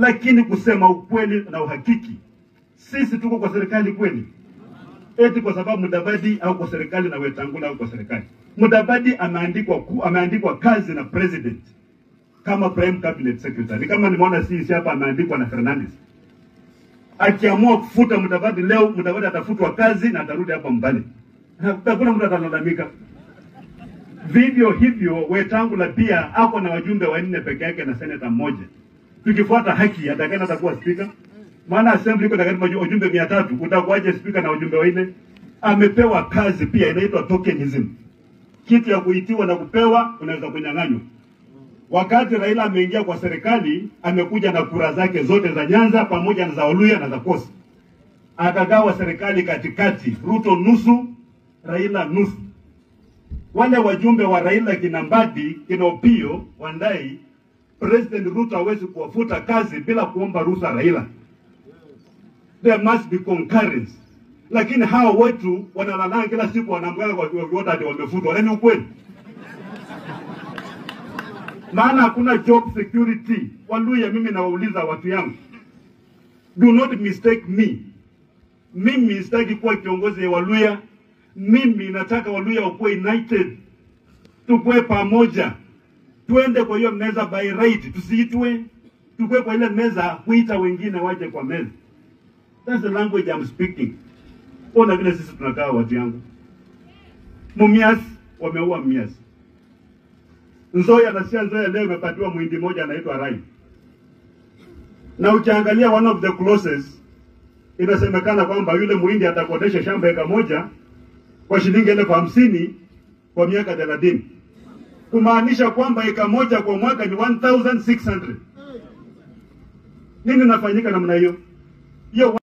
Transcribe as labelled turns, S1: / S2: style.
S1: Lakini kusema ukweli na uhakiki, sisi tuko kwa serikali kweli? Eti kwa sababu Mudavadi au kwa serikali na Wetangula au kwa serikali? Mudavadi ameandikwa kazi na president kama prime cabinet secretary. Kama nimeona sisi hapa ameandikwa na Fernandes. Akiamua kufuta Mudavadi leo, Mudavadi atafutwa kazi na atarudi hapa Mbale. Hakuna mtu atalalamika. Vivyo hivyo Wetangula pia ako na wajumbe 4 peke yake na seneta mmoja. Tukifuata haki atakana atakuwa speaker. Maana assembly iko takaribu wajumbe 300, utakuwaje speaker na wajumbe 4? Amepewa kazi pia inaitwa tokenism. Kitu ya kuitiwa na kupewa unaweza kunyang'anywa. Wakati Raila ameingia kwa serikali, amekuja na kura zake zote za Nyanza pamoja na za Oluya na za Kosi. Akagawa serikali katikati, Ruto nusu, Raila nusu. Wale wajumbe wa Raila kina Mbadi, kina Opiyo, Wandai, President Ruto hawezi kuwafuta kazi bila kuomba ruhusa Raila. There must be concurrence. Lakini hao wetu wanalalanga kila siku wanamgaga kwa wote ati wamefutwa. Nani ukweli? Maana hakuna job security. Waluya, mimi nawauliza watu yangu. Do not mistake me. Mimi sitaki kuwa kiongozi ya Waluya. Mimi nataka Waluya wakuwe united. Tukue pamoja. Tuende kwa hiyo meza by right. Tusiitwe. Tukue kwa ile meza kuita wengine waje kwa meza. That's the language I'm speaking. Ona vile sisi tunakaa watu yangu. Mumias wameua Mumias. Nzoia na Sia Nzoia leo imepatiwa mwindi moja anaitwa Rai. Na ukiangalia one of the clauses inasemekana kwamba yule mwindi atakodesha shamba eka moja kwa shilingi 50,000 kwa miaka 30. Kumaanisha kwamba eka moja kwa mwaka ni 1,600. Nini nafanyika namna hiyo? Hiyo